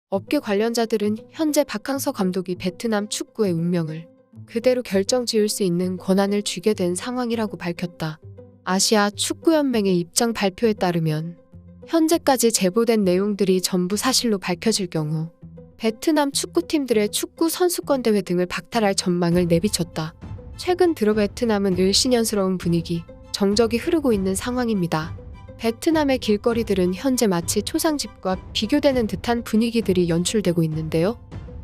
업계 관련자들은 현재 박항서 감독이 베트남 축구의 운명을 그대로 결정지을 수 있는 권한을 쥐게 된 상황이라고 밝혔다. 아시아 축구연맹의 입장 발표에 따르면 현재까지 제보된 내용들이 전부 사실로 밝혀질 경우 베트남 축구팀들의 축구 선수권 대회 등을 박탈할 전망을 내비쳤다. 최근 들어 베트남은 일신연스러운 분위기, 정적이 흐르고 있는 상황입니다. 베트남의 길거리들은 현재 마치 초상집과 비교되는 듯한 분위기들이 연출되고 있는데요.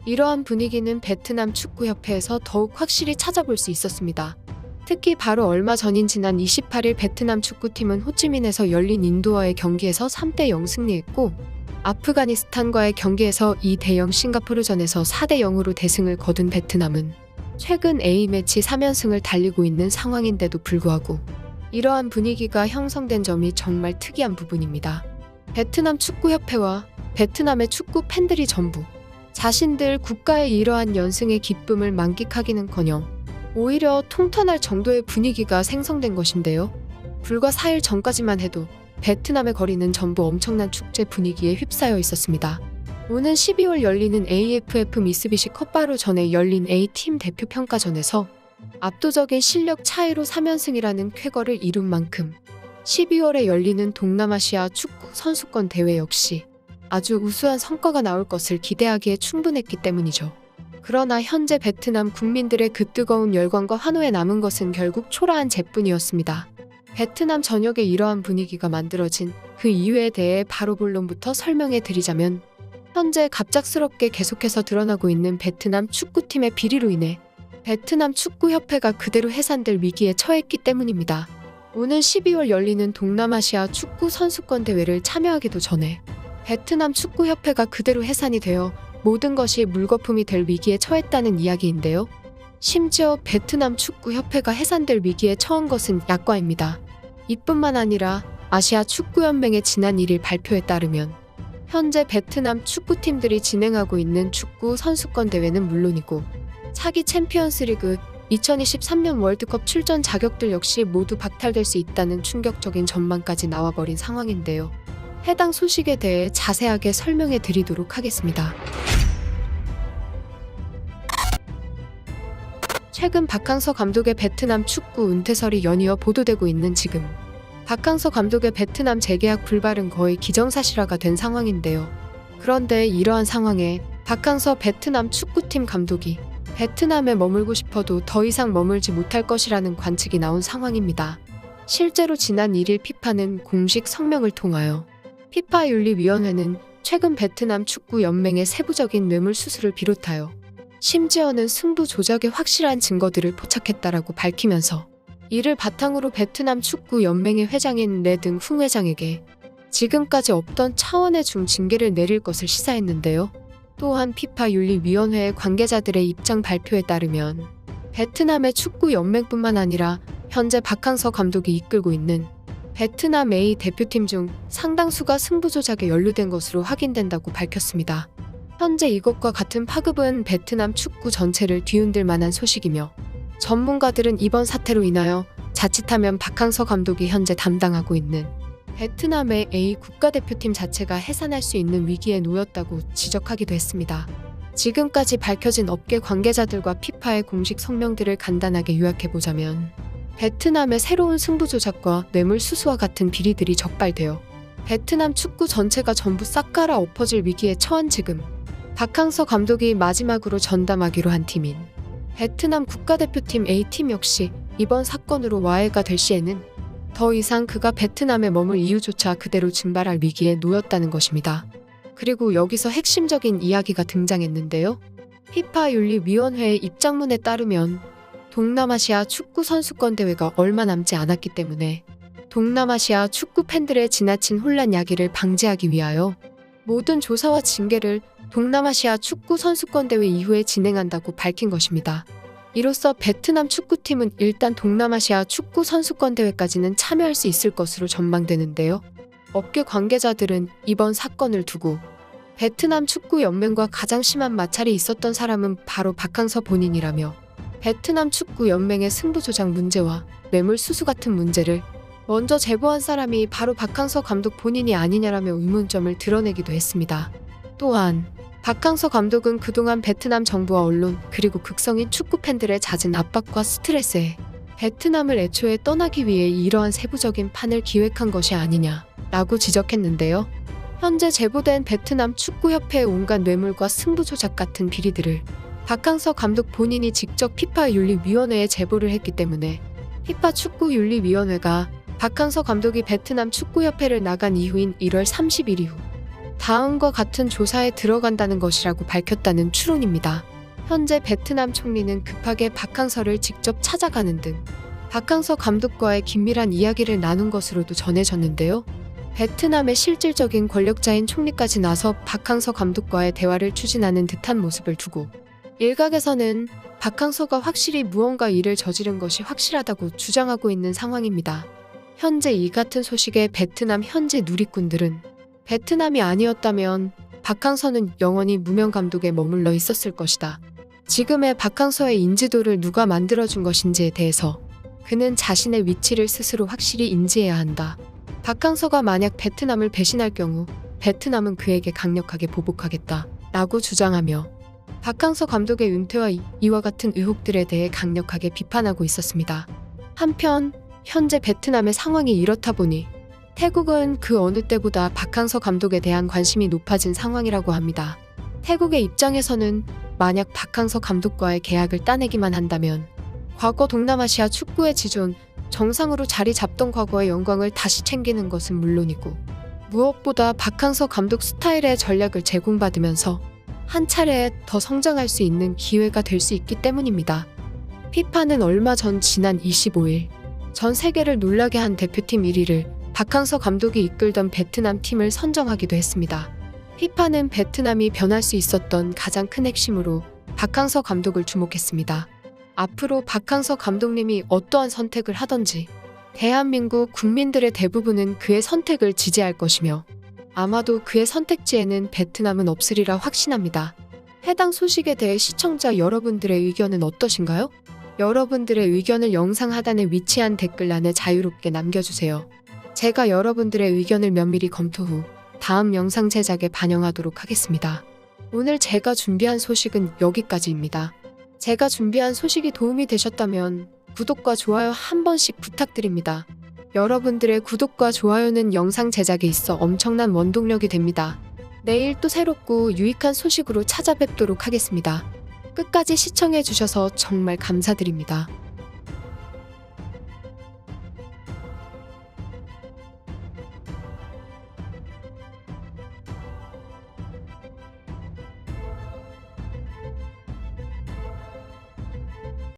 이러한 분위기는 베트남 축구협회에서 더욱 확실히 찾아볼 수 있었습니다. 특히 바로 얼마 전인 지난 28일 베트남 축구팀은 호치민에서 열린 인도와의 경기에서 3대0 승리했고 아프가니스탄과의 경기에서 2대0 싱가포르전에서 4대0으로 대승을 거둔 베트남은 최근 A매치 3연승을 달리고 있는 상황인데도 불구하고 이러한 분위기가 형성된 점이 정말 특이한 부분입니다. 베트남 축구협회와 베트남의 축구 팬들이 전부 자신들 국가의 이러한 연승의 기쁨을 만끽하기는커녕 오히려 통탄할 정도의 분위기가 생성된 것인데요. 불과 4일 전까지만 해도 베트남의 거리는 전부 엄청난 축제 분위기에 휩싸여 있었습니다. 오는 12월 열리는 AFF 미쓰비시 컵바로 전에 열린 A팀 대표 평가전에서 압도적인 실력 차이로 3연승이라는 쾌거를 이룬 만큼 12월에 열리는 동남아시아 축구 선수권 대회 역시 아주 우수한 성과가 나올 것을 기대하기에 충분했기 때문이죠. 그러나 현재 베트남 국민들의 그 뜨거운 열광과 환호에 남은 것은 결국 초라한 재뿐이었습니다. 베트남 전역에 이러한 분위기가 만들어진 그 이유에 대해 바로 본론부터 설명해 드리자면 현재 갑작스럽게 계속해서 드러나고 있는 베트남 축구팀의 비리로 인해 베트남 축구협회가 그대로 해산될 위기에 처했기 때문입니다. 오는 12월 열리는 동남아시아 축구 선수권 대회를 참여하기도 전에 베트남 축구협회가 그대로 해산이 되어 모든 것이 물거품이 될 위기에 처했다는 이야기인데요. 심지어 베트남 축구협회가 해산될 위기에 처한 것은 약과입니다. 이뿐만 아니라 아시아 축구연맹의 지난 1일 발표에 따르면 현재 베트남 축구팀들이 진행하고 있는 축구 선수권 대회는 물론이고 차기 챔피언스리그 2023년 월드컵 출전 자격들 역시 모두 박탈될 수 있다는 충격적인 전망까지 나와버린 상황인데요. 해당 소식에 대해 자세하게 설명해 드리도록 하겠습니다. 최근 박항서 감독의 베트남 축구 은퇴설이 연이어 보도되고 있는 지금 박항서 감독의 베트남 재계약 불발은 거의 기정사실화가 된 상황인데요. 그런데 이러한 상황에 박항서 베트남 축구팀 감독이 베트남에 머물고 싶어도 더 이상 머물지 못할 것이라는 관측이 나온 상황입니다. 실제로 지난 1일 피파는 공식 성명을 통하여 피파 윤리위원회는 최근 베트남 축구 연맹의 세부적인 뇌물 수수를 비롯하여 심지어는 승부 조작의 확실한 증거들을 포착했다라고 밝히면서 이를 바탕으로 베트남 축구 연맹의 회장인 레등 흥 회장에게 지금까지 없던 차원의 중징계를 내릴 것을 시사했는데요. 또한 피파 윤리위원회의 관계자들의 입장 발표에 따르면 베트남의 축구 연맹뿐만 아니라 현재 박항서 감독이 이끌고 있는 베트남 A 대표팀 중 상당수가 승부 조작에 연루된 것으로 확인된다고 밝혔습니다. 현재 이것과 같은 파급은 베트남 축구 전체를 뒤흔들 만한 소식이며 전문가들은 이번 사태로 인하여 자칫하면 박항서 감독이 현재 담당하고 있는 베트남의 A 국가대표팀 자체가 해산할 수 있는 위기에 놓였다고 지적하기도 했습니다. 지금까지 밝혀진 업계 관계자들과 피파의 공식 성명들을 간단하게 요약해보자면 베트남의 새로운 승부 조작과 뇌물 수수와 같은 비리들이 적발되어 베트남 축구 전체가 전부 싹 갈아 엎어질 위기에 처한 지금 박항서 감독이 마지막으로 전담하기로 한 팀인 베트남 국가대표팀 A팀 역시 이번 사건으로 와해가 될 시에는 더 이상 그가 베트남에 머물 이유조차 그대로 증발할 위기에 놓였다는 것입니다. 그리고 여기서 핵심적인 이야기가 등장했는데요. 피파 윤리위원회의 입장문에 따르면 동남아시아 축구 선수권 대회가 얼마 남지 않았기 때문에 동남아시아 축구 팬들의 지나친 혼란 야기를 방지하기 위하여 모든 조사와 징계를 동남아시아 축구 선수권 대회 이후에 진행한다고 밝힌 것입니다. 이로써 베트남 축구팀은 일단 동남아시아 축구 선수권 대회까지는 참여할 수 있을 것으로 전망되는데요. 업계 관계자들은 이번 사건을 두고 베트남 축구 연맹과 가장 심한 마찰이 있었던 사람은 바로 박항서 본인이라며 베트남 축구 연맹의 승부 조작 문제와 뇌물 수수 같은 문제를 먼저 제보한 사람이 바로 박항서 감독 본인이 아니냐라며 의문점을 드러내기도 했습니다. 또한 박항서 감독은 그동안 베트남 정부와 언론 그리고 극성인 축구 팬들의 잦은 압박과 스트레스에 베트남을 애초에 떠나기 위해 이러한 세부적인 판을 기획한 것이 아니냐라고 지적했는데요. 현재 제보된 베트남 축구협회의 온갖 뇌물과 승부 조작 같은 비리들을 박항서 감독 본인이 직접 피파 윤리위원회에 제보를 했기 때문에 피파 축구윤리위원회가 박항서 감독이 베트남 축구협회를 나간 이후인 1월 30일 이후 다음과 같은 조사에 들어간다는 것이라고 밝혔다는 추론입니다. 현재 베트남 총리는 급하게 박항서를 직접 찾아가는 등 박항서 감독과의 긴밀한 이야기를 나눈 것으로도 전해졌는데요. 베트남의 실질적인 권력자인 총리까지 나서 박항서 감독과의 대화를 추진하는 듯한 모습을 두고 일각에서는 박항서가 확실히 무언가 일을 저지른 것이 확실하다고 주장하고 있는 상황입니다. 현재 이 같은 소식에 베트남 현지 누리꾼들은 베트남이 아니었다면 박항서는 영원히 무명 감독에 머물러 있었을 것이다. 지금의 박항서의 인지도를 누가 만들어준 것인지에 대해서 그는 자신의 위치를 스스로 확실히 인지해야 한다. 박항서가 만약 베트남을 배신할 경우 베트남은 그에게 강력하게 보복하겠다 라고 주장하며 박항서 감독의 은퇴와 이와 같은 의혹들에 대해 강력하게 비판하고 있었습니다. 한편 현재 베트남의 상황이 이렇다 보니 태국은 그 어느 때보다 박항서 감독에 대한 관심이 높아진 상황이라고 합니다. 태국의 입장에서는 만약 박항서 감독과의 계약을 따내기만 한다면 과거 동남아시아 축구의 지존, 정상으로 자리 잡던 과거의 영광을 다시 챙기는 것은 물론이고 무엇보다 박항서 감독 스타일의 전략을 제공받으면서 한 차례 더 성장할 수 있는 기회가 될 수 있기 때문입니다. 피파는 얼마 전 지난 25일 전 세계를 놀라게 한 대표팀 1위를 박항서 감독이 이끌던 베트남 팀을 선정하기도 했습니다. 피파는 베트남이 변할 수 있었던 가장 큰 핵심으로 박항서 감독을 주목했습니다. 앞으로 박항서 감독님이 어떠한 선택을 하던지 대한민국 국민들의 대부분은 그의 선택을 지지할 것이며 아마도 그의 선택지에는 베트남은 없으리라 확신합니다. 해당 소식에 대해 시청자 여러분들의 의견은 어떠신가요? 여러분들의 의견을 영상 하단에 위치한 댓글란에 자유롭게 남겨주세요. 제가 여러분들의 의견을 면밀히 검토 후 다음 영상 제작에 반영하도록 하겠습니다. 오늘 제가 준비한 소식은 여기까지입니다. 제가 준비한 소식이 도움이 되셨다면 구독과 좋아요 한 번씩 부탁드립니다. 여러분들의 구독과 좋아요는 영상 제작에 있어 엄청난 원동력이 됩니다. 내일 또 새롭고 유익한 소식으로 찾아뵙도록 하겠습니다. 끝까지 시청해주셔서 정말 감사드립니다.